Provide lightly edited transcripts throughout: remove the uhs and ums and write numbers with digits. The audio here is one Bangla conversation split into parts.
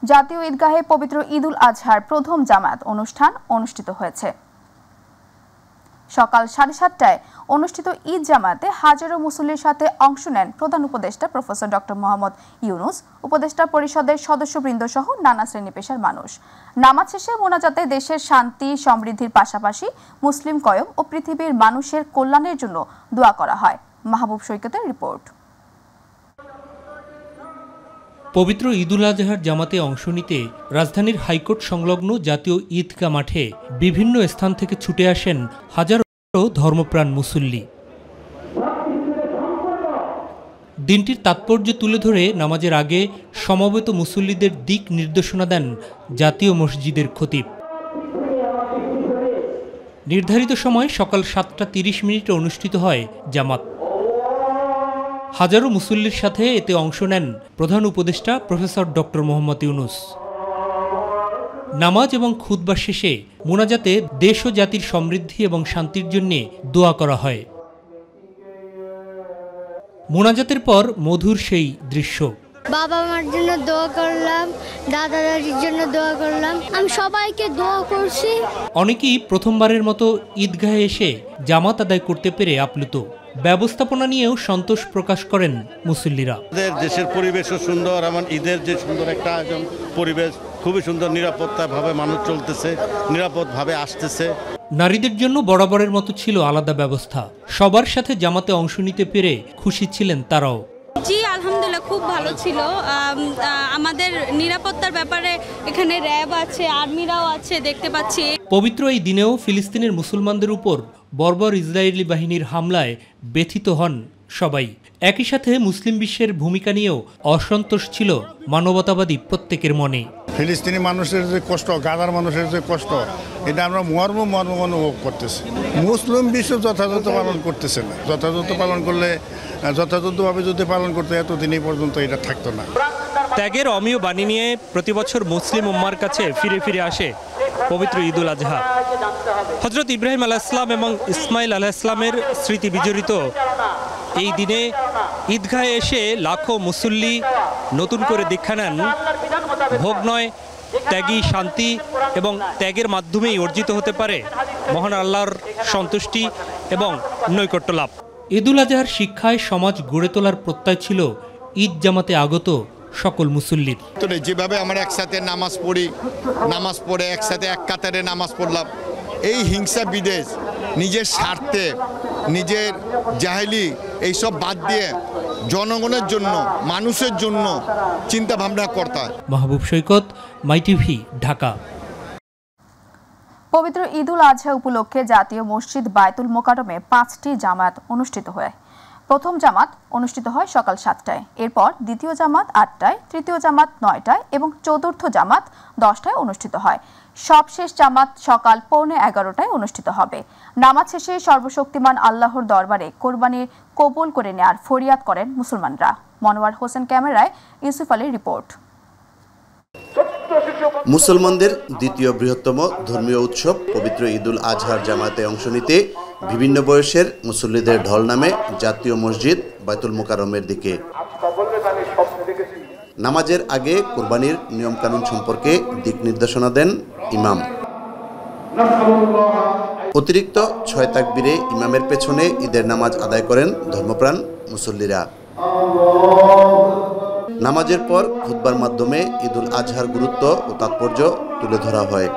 জাতীয় ঈদগাহে পবিত্র ঈদুল আজহার প্রথম জামাত অনুষ্ঠান অনুষ্ঠিত হয়েছে। সকাল 7:30টায় অনুষ্ঠিত ঈদ জামাতে হাজারো মুসল্লির সাথে অংশ নেন প্রধান উপদেষ্টা প্রফেসর ডক্টর মোহাম্মদ ইউনুস, উপদেষ্টা পরিষদের সদস্যবৃন্দ সহ নানা শ্রেণী পেশার মানুষ। নামাজ শেষে মোনাজাতে দেশের শান্তি সমৃদ্ধির পাশাপাশি মুসলিম কয়ম ও পৃথিবীর মানুষের কল্যাণের জন্য দোয়া করা হয়। মাহবুব সৈকতের রিপোর্ট। পবিত্র ঈদুল আজহার জামাতে অংশ নিতে রাজধানীর হাইকোর্ট সংলগ্ন জাতীয় ঈদগাহ মাঠে বিভিন্ন স্থান থেকে ছুটে আসেন হাজারো ধর্মপ্রাণ মুসল্লি। দিনটির তাৎপর্য তুলে ধরে নামাজের আগে সমবেত মুসল্লিদের দিক নির্দেশনা দেন জাতীয় মসজিদের খতিব। নির্ধারিত সময় সকাল 7:30 অনুষ্ঠিত হয় জামাত। হাজারো মুসল্লির সাথে এতে অংশ নেন প্রধান উপদেষ্টা প্রফেসর ডক্টর মোহাম্মদ ইউনুস। নামাজ এবং খুতবা শেষে মোনাজাতে দেশ ও জাতির সমৃদ্ধি এবং শান্তির জন্য দোয়া করা হয়। মোনাজাতের পর মধুর সেই দৃশ্য। বাবা মার জন্য দোয়া করলাম, দাদা দাদির জন্য দোয়া করলাম, আমি সবাইকে দোয়া করছি। অনেকেই প্রথমবারের মতো ঈদগাহে এসে জামাত আদায় করতে পেরে আপ্লুত। ব্যবস্থাপনা নিয়েও সন্তোষ প্রকাশ করেন মুসল্লিরা। দেশের পরিবেশও সুন্দর, এমন ঈদের যে সুন্দর একটা আয়োজন, পরিবেশ খুবই সুন্দর, নিরাপত্তাভাবে মানুষ চলতেছে, নিরাপদভাবে আসতেছে। নারীদের জন্য বরাবরের মতো ছিল আলাদা ব্যবস্থা। সবার সাথে জামাতে অংশ নিতে পেরে খুশি ছিলেন তারাও। জি আলহামদুলিল্লাহ, খুব ভালো ছিল। আমাদের নিরাপত্তার ব্যাপারে এখানে র্যাব আছে, আর্মিরাও আছে, দেখতে পাচ্ছি। পবিত্র এই দিনেও ফিলিস্তিনের মুসলমানদের উপর বর্বর ইসরায়েলি বাহিনীর হামলায় ব্যথিত হন সবাই। একই সাথে মুসলিম বিশ্বের ভূমিকা নিয়েও অসন্তোষ ছিল মানবতাবাদী প্রত্যেকের মনে। ফিলিস্তিনি মানুষের যে কষ্ট, গাজার মানুষের যে কষ্ট, এটা আমরা মর্ম অনুভব করতেছি। মুসলিম বিশ্ব যথাযথ পালন করতেছে না। যথাযথ পালন করলে, যথাযথভাবে যদি পালন করতে এতদিন এই পর্যন্ত এটা থাকতো না। ত্যাগের অমীয় বাণী নিয়ে প্রতি বছর মুসলিম উম্মার কাছে ফিরে ফিরে আসে পবিত্র ঈদুল আজহা। হযরত ইব্রাহিম আলাইহিসসালাম এবং ইসমাইল আলাইহিসসালামের স্মৃতি বিজড়িত এই দিনে ঈদগাহে এসে লাখো মুসল্লি নতুন করে দীক্ষা নেন ভোগ নয়, ত্যাগী শান্তি এবং ত্যাগের মাধ্যমেই অর্জিত হতে পারে মহান আল্লাহর সন্তুষ্টি এবং নৈকট্য লাভ। ঈদুল আজহার শিক্ষায় সমাজ গড়ে তোলার প্রত্যয় ছিল ঈদ জামাতে আগত সকল মুসল্লির। যেভাবে আমরা একসাথে নামাজ পড়ে একসাথে এক কাতারে নামাজ পড়লাম, এই হিংসা বিদ্বেষ নিজের স্বার্থে, নিজের জাহেলি এইসব বাদ দিয়ে জনগণের জন্য, মানুষের জন্য চিন্তা ভাবনা করতে হয়। মাহবুব সৈকত, মাই টিভি, ঢাকা। পবিত্র ঈদুল আজহা উপলক্ষে জাতীয় মসজিদ বায়তুল মোকাররমে 5টি জামাত অনুষ্ঠিত হয়। প্রথম জামাত অনুষ্ঠিত হয় সকাল 7টায়, এরপর দ্বিতীয় জামাত 8টায়, তৃতীয় জামাত 9টায় এবং চতুর্থ জামাত 10টায় অনুষ্ঠিত হয়। সবশেষ জামাত সকাল 11:15টায় অনুষ্ঠিত হবে। নামাজ শেষে সর্বশক্তিমান আল্লাহর দরবারে কোরবানি কবুল করে নেয়ার ফরিয়াদ করেন মুসলমানরা। মনোয়ার হোসেন ক্যামেরায়, ইউসুফ আলীর রিপোর্ট। মুসলমানদের দ্বিতীয় বৃহত্তম ধর্মীয় উৎসব পবিত্র ঈদুল আজহার জামাতে অংশ নিতে বিভিন্ন বয়সের মুসল্লিদের ঢল নামে জাতীয় মসজিদ বায়তুল মোকাররমের দিকে। নামাজের আগে কোরবানির নিয়মকানুন সম্পর্কে দিক নির্দেশনা দেন ইমাম। অতিরিক্ত 6 তাকবীরে ইমামের পেছনে ঈদের নামাজ আদায় করেন ধর্মপ্রাণ মুসল্লিরা। নামাজের পর খুতবার মাধ্যমে ঈদুল আজহার গুরুত্ব ও তাৎপর্য তুলে ধরা হয়।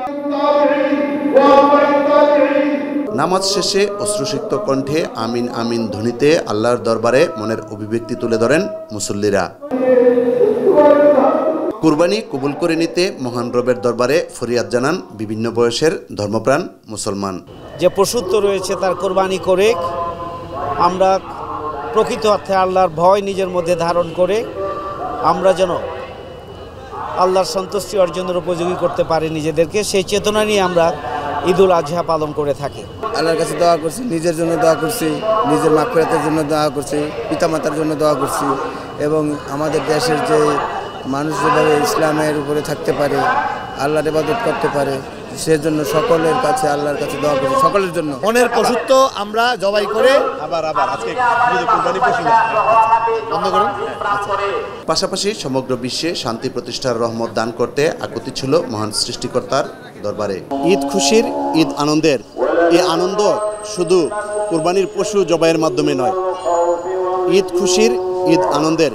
নামাজ শেষে অশ্রুসিক্ত কণ্ঠে আমিন আমিন ধ্বনিতে আল্লাহর দরবারে মনের অভিব্যক্তি তুলে ধরেন মুসল্লিরা। কুরবানি কবুল করে নিতে মহান রবের দরবারে ফরিয়াদ জানান বিভিন্ন বয়সের ধর্মপ্রাণ মুসলমান। যে পশুত্ব রয়েছে তার কোরবানি করে আমরা প্রকৃত অর্থে আল্লাহর ভয় নিজের মধ্যে ধারণ করে আমরা যেন আল্লাহর সন্তুষ্টি অর্জনের উপযোগী করতে পারি নিজেদেরকে, সেই চেতনা নিয়ে আমরা ঈদুল আজহা পালন করে থাকি। আল্লাহর কাছে দোয়া করছি, নিজের জন্য দোয়া করছি, নিজের মাগফিরাতের জন্য দোয়া করছি, পিতামাতার জন্য দোয়া করছি এবং আমাদের দেশের যে মানুষ যেভাবে ইসলামের উপরে থাকতে পারে, আল্লাহর ইবাদত করতে পারে, সেজন্য সকলের কাছে আল্লাহর কাছে দোয়া করছি সকলের জন্য। মনের পশুত্ব আমরা জবাই করে আবার আজকে কুরবানি পশু বন্ধ করুন। পাশাপাশি সমগ্র বিশ্বে শান্তি প্রতিষ্ঠার রহমত দান করতে আকুতি ছিল মহান সৃষ্টিকর্তার দরবারে। ঈদ খুশির, ঈদ আনন্দের, এই আনন্দ শুধু কুরবানির পশু জবাইয়ের মাধ্যমে নয়। ঈদ খুশির, ঈদ আনন্দের,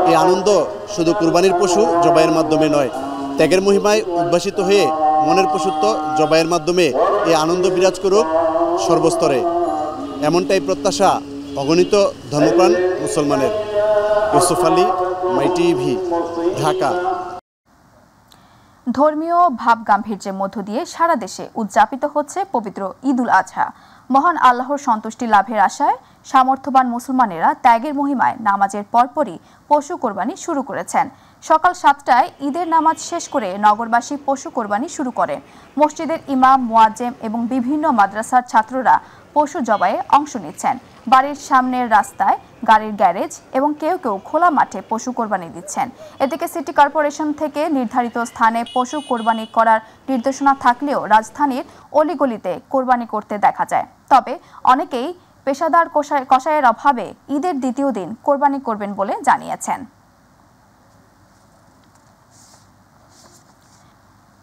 এই আনন্দ শুধু কুরবানির পশু জবাইয়ের মাধ্যমে নয়, ত্যাগের মহিমায় উদ্ভাসিত হয়ে মনের পশুত্ব জবাইয়ের মাধ্যমে এই আনন্দ বিরাজ করুক সর্বস্তরে, এমনটাই প্রত্যাশা অগণিত ধর্মপ্রাণ মুসলমানের। ইউসুফ আলী, মাই টিভি, ঢাকা। ধর্মীয় ভাব গাম্ভীর্যের মধ্য দিয়ে সারা দেশে উদযাপিত হচ্ছে পবিত্র ঈদুল আজহা। মহান আল্লাহর সন্তুষ্টি লাভের আশায় সামর্থ্যবান মুসলমানেরা ত্যাগের মহিমায় নামাজের পরপরই পশু কোরবানি শুরু করেছেন। সকাল 7টায় ঈদের নামাজ শেষ করে নগরবাসী পশু কোরবানি শুরু করেন। মসজিদের ইমাম, মুয়াজ্জেম এবং বিভিন্ন মাদ্রাসার ছাত্ররা পশু জবাইয়ে অংশ নিচ্ছেন। বাড়ির সামনের রাস্তায়, গাড়ির গ্যারেজ এবং কেউ কেউ খোলা মাঠে পশু কোরবানি দিচ্ছেন। এদিকে সিটি কর্পোরেশন থেকে নির্ধারিত স্থানে পশু কোরবানি করার নির্দেশনা থাকলেও রাজধানীর অলিগলিতে কোরবানি করতে দেখা যায়। তবে অনেকেই পেশাদার কসাইয়ের অভাবে ঈদের দ্বিতীয় দিন কোরবানি করবেন বলে জানিয়েছেন।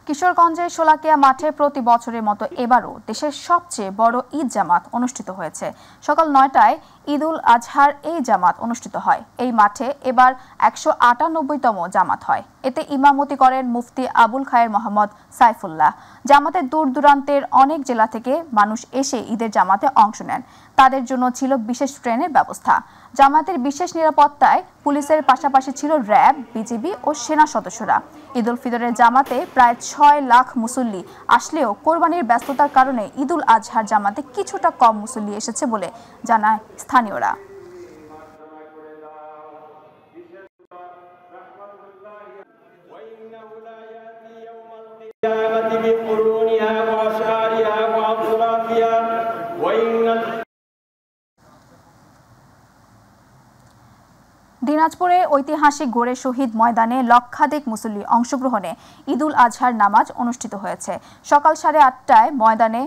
কিশোরগঞ্জের শোলাকিয়া মাঠে প্রতি বছরের মতো এবারও দেশের সবচেয়ে বড় ঈদ জামাত অনুষ্ঠিত হয়েছে। সকাল 9টায় ঈদুল আজহার এই জামাত অনুষ্ঠিত হয়। এই মাঠে এবার 198তম জামাত হয়। এতে ইমামতি করেন মুফতি আবুল খায়ের মোহাম্মদ সাইফুল্লাহ। জামাতের দূর দূরান্তের অনেক জেলা থেকে মানুষ এসে ঈদের জামাতে অংশ নেন। তাদের জন্য ছিল বিশেষ ট্রেনের ব্যবস্থা। জামাতের বিশেষ নিরাপত্তায় পুলিশের পাশাপাশি ছিল র্যাব, বিজিবি ও সেনা সদস্যরা। ঈদুল ফিতরের জামাতে প্রায় 6 লাখ মুসল্লি আসলেও কোরবানির ব্যস্ততার কারণে ঈদুল আজহার জামাতে কিছুটা কম মুসল্লি এসেছে বলে জানায় স্থানীয়রা। দিনাজপুরে ঐতিহাসিক গোড়ে শহীদ ময়দানে লক্ষাধিক মুসল্লি অংশগ্রহণে ঈদুল আজহার নামাজ অনুষ্ঠিত হয়েছে। সকাল 8:30টায় ময়দানে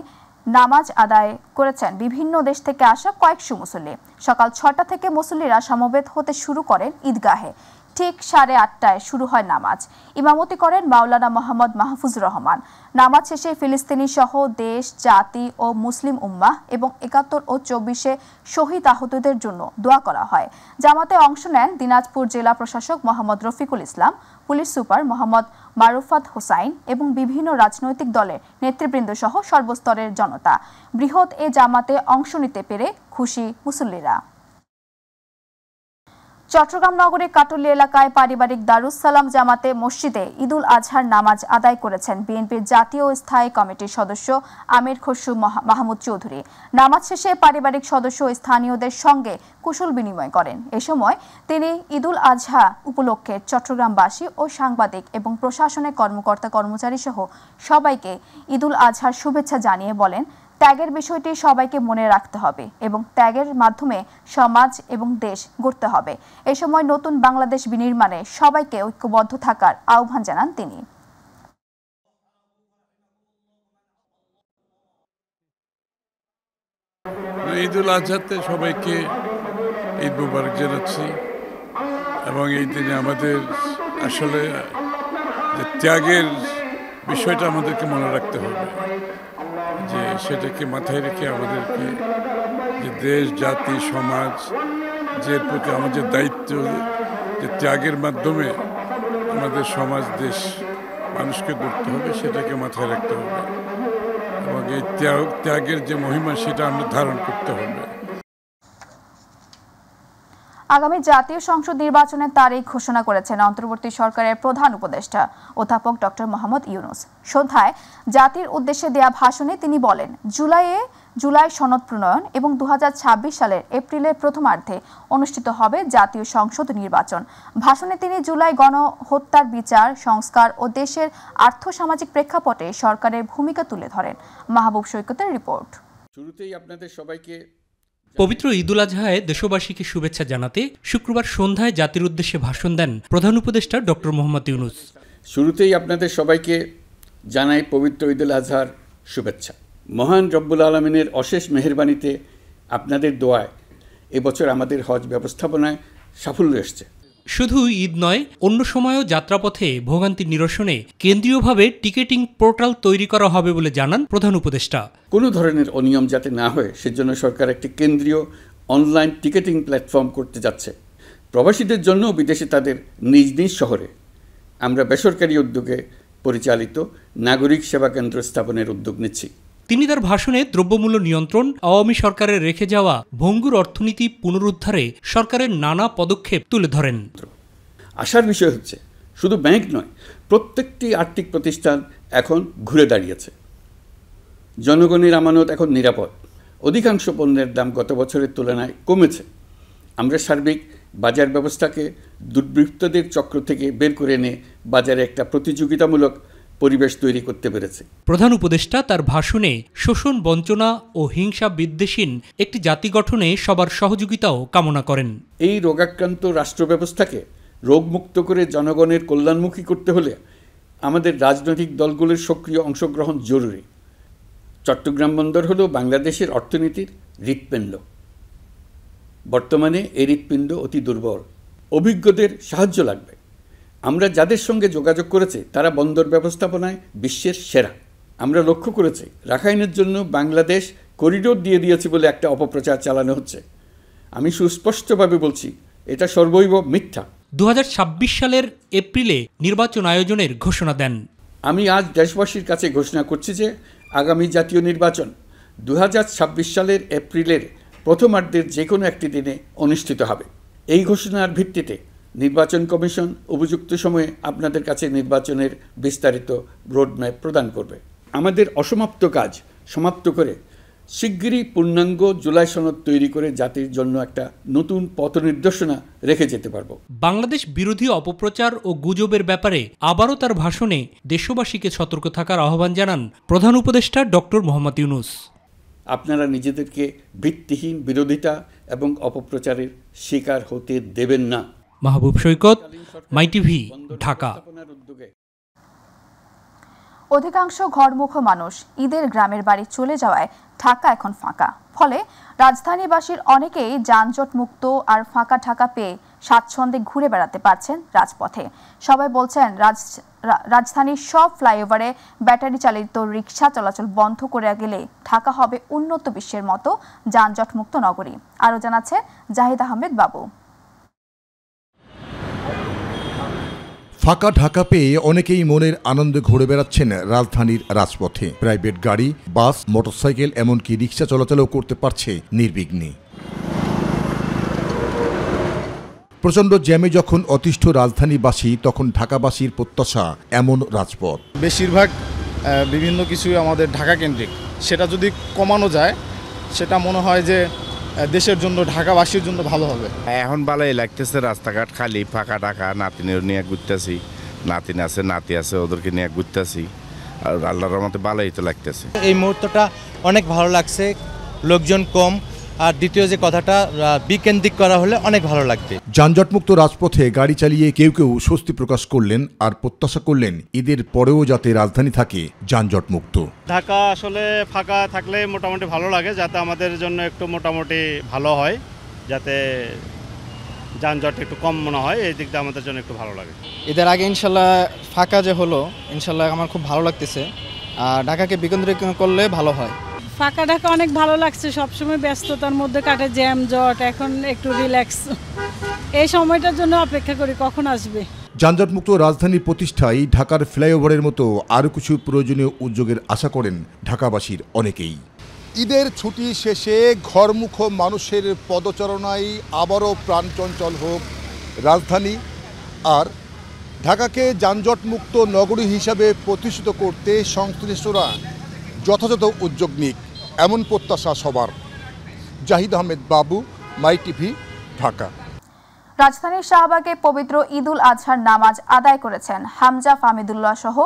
নামাজ আদায় করেছেন বিভিন্ন দেশ থেকে আসা কয়েকশো মুসল্লি। সকাল 6টা থেকে মুসল্লিরা সমবেত হতে শুরু করেন ঈদগাহে। ঠিক 8:30টায় শুরু হয় নামাজ। ইমামতি করেন মাওলানা মোহাম্মদ মাহফুজুর রহমান। নামাজ শেষে ফিলিস্তিনি সহ দেশ, জাতি ও মুসলিম উম্মাহ এবং 71 ও 24-এ শহীদ আহতদের জন্য দোয়া করা হয়। জামাতে অংশ নেন দিনাজপুর জেলা প্রশাসক মোহাম্মদ রফিকুল ইসলাম, পুলিশ সুপার মোহাম্মদ মারুফাত হোসাইন এবং বিভিন্ন রাজনৈতিক দলের নেতৃবৃন্দ সহ সর্বস্তরের জনতা। বৃহৎ এ জামাতে অংশ নিতে পেরে খুশি মুসল্লিরা। চট্টগ্রাম নগরের কাটুলি এলাকায় পারিবারিক দারুস সালাম জামাতে মসজিদে ঈদুল আজহার নামাজ আদায় করেছেন বিএনপির জাতীয় স্থায়ী কমিটির সদস্য আমির খসরু মাহমুদ চৌধুরী। নামাজ শেষে পারিবারিক সদস্য স্থানীয়দের সঙ্গে কুশল বিনিময় করেন। এ সময় তিনি ঈদুল আজহা উপলক্ষে চট্টগ্রামবাসী ও সাংবাদিক এবং প্রশাসনের কর্মকর্তা কর্মচারী সহ সবাইকে ঈদুল আজহার শুভেচ্ছা জানিয়ে বলেন, ত্যাগের বিষয়টি সবাইকে মনে রাখতে হবে এবং ত্যাগের মাধ্যমে সমাজ এবং দেশ গড়তে হবে। এ সময় নতুন বাংলাদেশ বিনির্মাণে সবাইকে ঐক্যবদ্ধ থাকার আহ্বান জানান তিনি। ঈদুল আজহাতে সবাইকে ঈদ মুবারক জানাচ্ছি এবং এই দিনে আমাদের আসলে যে ত্যাগের বিষয়টা আমাদেরকে মনে রাখতে হবে, যে সেটাকে মাথায় রেখে আমাদেরকে যে দেশ, জাতি, সমাজ যে প্রতি আমাদের দায়িত্ব, যে ত্যাগের মাধ্যমে আমাদের সমাজ, দেশ, মানুষকে গড়তে হবে, সেটাকে মাথায় রাখতে হবে এবং এই ত্যাগের যে মহিমা সেটা আমরা ধারণ করতে হবে। আগামী জাতীয় সংসদ নির্বাচনের তারিখ ঘোষণা করেছেন অন্তর্বর্তী সরকারের প্রধান উপদেষ্টা অধ্যাপক ডক্টর মোহাম্মদ ইউনূস। সন্ধ্যায় জাতির উদ্দেশ্যে দেয়া ভাষণে তিনি বলেন, জুলাই সনদ প্রণয়ন এবং 2026 সালের এপ্রিলের প্রথমার্ধে অনুষ্ঠিত হবে জাতীয় সংসদ নির্বাচন। ভাষণে তিনি জুলাই গণহত্যার বিচার, সংস্কার ও দেশের আর্থসামাজিক প্রেক্ষাপটে সরকারের ভূমিকা তুলে ধরেন। মাহবুব সৈকতের রিপোর্ট। শুরুতেই আপনাদের সবাইকে পবিত্র ঈদুল আজহায় দেশবাসীকে শুভেচ্ছা জানাতে শুক্রবার সন্ধ্যায় জাতির উদ্দেশ্যে ভাষণ দেন প্রধান উপদেষ্টা ডক্টর মোহাম্মদ ইউনূস। শুরুতেই আপনাদের সবাইকে জানাই পবিত্র ঈদুল আজহার শুভেচ্ছা। মহান রব্বুল আলমিনের অশেষ মেহেরবানিতে আপনাদের দোয়ায় এবছর আমাদের হজ ব্যবস্থাপনায় সাফল্য এসছে। শুধু ঈদ নয়, অন্য সময়ও যাত্রাপথে ভোগান্তি নিরসনে কেন্দ্রীয়ভাবে টিকেটিং পোর্টাল তৈরি করা হবে বলে জানান প্রধান উপদেষ্টা। কোনো ধরনের অনিয়ম যাতে না হয় সেজন্য সরকার একটি কেন্দ্রীয় অনলাইন টিকেটিং প্ল্যাটফর্ম করতে যাচ্ছে। প্রবাসীদের জন্য বিদেশে তাদের নিজ নিজ শহরে আমরা বেসরকারি উদ্যোগে পরিচালিত নাগরিক সেবা কেন্দ্র স্থাপনের উদ্যোগ নিচ্ছি। তিনি তার ভাষণে দ্রব্যমূল্য নিয়ন্ত্রণ, আওয়ামী সরকারের রেখে যাওয়া ভঙ্গুর অর্থনীতি পুনরুদ্ধারে সরকারের নানা পদক্ষেপ তুলে ধরেন। আশার বিষয় হচ্ছে শুধু ব্যাংক নয়, প্রত্যেকটি আর্থিক প্রতিষ্ঠান এখন ঘুরে দাঁড়িয়েছে। জনগণের আমানত এখন নিরাপদ। অধিকাংশ পণ্যের দাম গত বছরের তুলনায় কমেছে। আমরা সার্বিক বাজার ব্যবস্থাকে দুর্বৃত্তদের চক্র থেকে বের করে এনে বাজারে একটা প্রতিযোগিতামূলক পরিবেশ তৈরি করতে পেরেছে। প্রধান উপদেষ্টা তার ভাষণে শোষণ, বঞ্চনা ও হিংসা বিদ্বেষহীন একটি জাতি গঠনে সবার সহযোগিতাও কামনা করেন। এই রোগাক্রান্ত রাষ্ট্র ব্যবস্থাকে রোগমুক্ত করে জনগণের কল্যাণমুখী করতে হলে আমাদের রাজনৈতিক দলগুলোর সক্রিয় অংশগ্রহণ জরুরি। চট্টগ্রাম বন্দর হলো বাংলাদেশের অর্থনীতির হৃৎপিণ্ড। বর্তমানে এই হৃৎপিণ্ড অতি দুর্বল। অভিজ্ঞদের সাহায্য লাগবে। আমরা যাদের সঙ্গে যোগাযোগ করেছি তারা বন্দর ব্যবস্থাপনায় বিশ্বের সেরা। আমরা লক্ষ্য করেছি রাখাইনের জন্য বাংলাদেশ করিডোর দিয়ে দিয়েছে বলে একটা অপপ্রচার চালানো হচ্ছে। আমি সুস্পষ্টভাবে বলছি এটা সর্বৈব মিথ্যা। 2026 সালের এপ্রিলে নির্বাচন আয়োজনের ঘোষণা দেন। আমি আজ দেশবাসীর কাছে ঘোষণা করছি যে আগামী জাতীয় নির্বাচন 2026 সালের এপ্রিলের প্রথমার্ধের যে কোনো একটি দিনে অনুষ্ঠিত হবে। এই ঘোষণার ভিত্তিতে নির্বাচন কমিশন উপযুক্ত সময়ে আপনাদের কাছে নির্বাচনের বিস্তারিত রোডম্যাপ প্রদান করবে। আমাদের অসমাপ্ত কাজ সমাপ্ত করে শিগগিরই পূর্ণাঙ্গ জুলাই সনদ তৈরি করে জাতির জন্য একটা নতুন পথ নির্দেশনা রেখে যেতে পারব। বাংলাদেশ বিরোধী অপপ্রচার ও গুজবের ব্যাপারে আবারও তার ভাষণে দেশবাসীকে সতর্ক থাকার আহ্বান জানান প্রধান উপদেষ্টা ডক্টর মোহাম্মদ ইউনূস। আপনারা নিজেদেরকে ভিত্তিহীন বিরোধিতা এবং অপপ্রচারের শিকার হতে দেবেন না। মাহবুব সৈকত, মাই টিভি, ঢাকা। অধিকাংশ ঘরমুখ মানুষ ঈদের গ্রামের বাড়ি চলে যাওয়ায় ঢাকা এখন ফাঁকা। ফলে রাজধানীবাসীর অনেকেই যানজট মুক্ত আর ফাঁকা ঢাকা পেয়ে স্বাচ্ছন্দ্যে ঘুরে বেড়াতে পারছেন রাজপথে। সবাই বলছেন রাজধানীর সব ফ্লাইওভারে ব্যাটারি চালিত রিকশা চলাচল বন্ধ করে গেলে ঢাকা হবে উন্নত বিশ্বের মতো যানজট মুক্ত নগরী। আরও জানাচ্ছে জাহিদ আহমেদ বাবু। ফাঁকা ঢাকা পেয়ে অনেকেই মনের আনন্দে ঘুরে বেড়াচ্ছেন রাজধানীর রাজপথে। প্রাইভেট গাড়ি, বাস, মোটরসাইকেল এমনকি রিকশা চলাচলও করতে পারছে নির্বিঘ্নে। প্রচণ্ড জ্যামে যখন অতিষ্ঠ রাজধানীবাসী তখন ঢাকাবাসীর প্রত্যাশা এমন রাজপথ। বেশিরভাগ বিভিন্ন কিছু আমাদের ঢাকা কেন্দ্রিক, সেটা যদি কমানো যায় সেটা মনে হয় যে দেশের জন্য, ঢাকাবাসীর জন্য ভালো হবে। এখন ভালোই লাগতেছে, রাস্তাঘাট খালি ফাঁকা ঢাকা। নাতিনের নিয়ে ঘুরতেছি, নাতিন আছে, নাতি আছে, ওদেরকে নিয়ে ঘুরতেছি। আর আল্লাহর রহমতে ভালোই তো লাগতেছে। এই মুহূর্তটা অনেক ভালো লাগছে, লোকজন কম। আর দ্বিতীয় যে কথাটা, বিকেন্দ্রিক করা হলে অনেক ভালো লাগবে। যানজটমুক্ত রাজপথে গাড়ি চালিয়ে কেউ কেউ স্বস্তি প্রকাশ করলেন আর প্রত্যাশা করলেন ঈদের পরেও যাতে রাজধানী থাকে যানজটমুক্ত। ঢাকা আসলে ফাঁকা থাকলে মোটামুটি ভালো লাগে, যাতে আমাদের জন্য একটু মোটামুটি ভালো হয়, যাতে যানজট একটু কম মনে হয়, এই দিকটা আমাদের জন্য একটু ভালো লাগে। ঈদের আগে ইনশাল্লাহ ফাঁকা যে হলো, ইনশাল্লাহ আমার খুব ভালো লাগতেছে। আর ঢাকাকে বিকেন্দ্রিক করলে ভালো হয়। ফাঁকা ঢাকা অনেক ভালো লাগছে, সবসময় ব্যস্ততার মধ্যে কাটে, জ্যাম জট, এখন একটু রিল্যাক্স। এই সময়টার জন্য অপেক্ষা করি কখন আসবে। যানজটমুক্ত রাজধানী প্রতিষ্ঠায় ঢাকার ফ্লাইওভারের মতো আরও কিছু প্রয়োজনীয় উদ্যোগের আশা করেন ঢাকাবাসীর অনেকেই। ঈদের ছুটি শেষে ঘরমুখ মানুষের পদচারণায় আবারও প্রাণচঞ্চল হোক রাজধানী, আর ঢাকাকে যানজটমুক্ত নগরী হিসাবে প্রতিষ্ঠিত করতে সংশ্লিষ্টরা যথাযথ উদ্যোগ নিক, এমন প্রত্যাশা সবার। জাহিদ আহমেদ বাবু, মাই টিভি, ঢাকা। রাজধানীর শাহবাগে পবিত্র ঈদুল আজহার নামাজ আদায় করেছেন হামজা ফাহমিদুল্লাহ সহ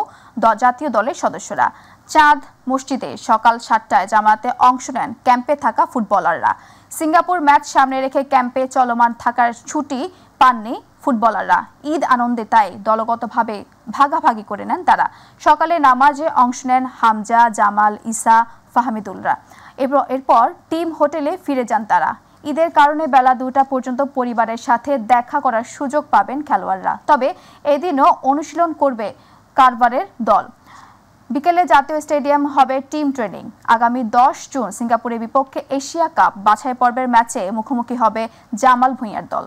জাতীয় দলের সদস্যরা। চাঁদ মসজিদে সকাল 7টায় জামাতে অংশ নেন ক্যাম্পে থাকা ফুটবলাররা। সিঙ্গাপুর ম্যাচ সামনে রেখে ক্যাম্পে চলমান থাকার ছুটি পাননি ফুটবলাররা। ঈদ আনন্দে তাই দলগতভাবে ভাগাভাগি করে নেন তারা। সকালে নামাজে অংশ নেন হামজা, জামাল, ইসা, ফাহমিদুলরা। এরপর টিম হোটেলে ফিরে যান তারা। ঈদের কারণে বেলা 2টা পর্যন্ত পরিবারের সাথে দেখা করার সুযোগ পাবেন খেলোয়াড়রা। তবে এদিনও অনুশীলন করবে কারবারের দল। বিকেলে জাতীয় স্টেডিয়াম হবে টিম ট্রেনিং। আগামী 10 জুন সিঙ্গাপুরের বিপক্ষে এশিয়া কাপ বাছাই পর্বের ম্যাচে মুখোমুখি হবে জামাল ভুঁইয়ার দল।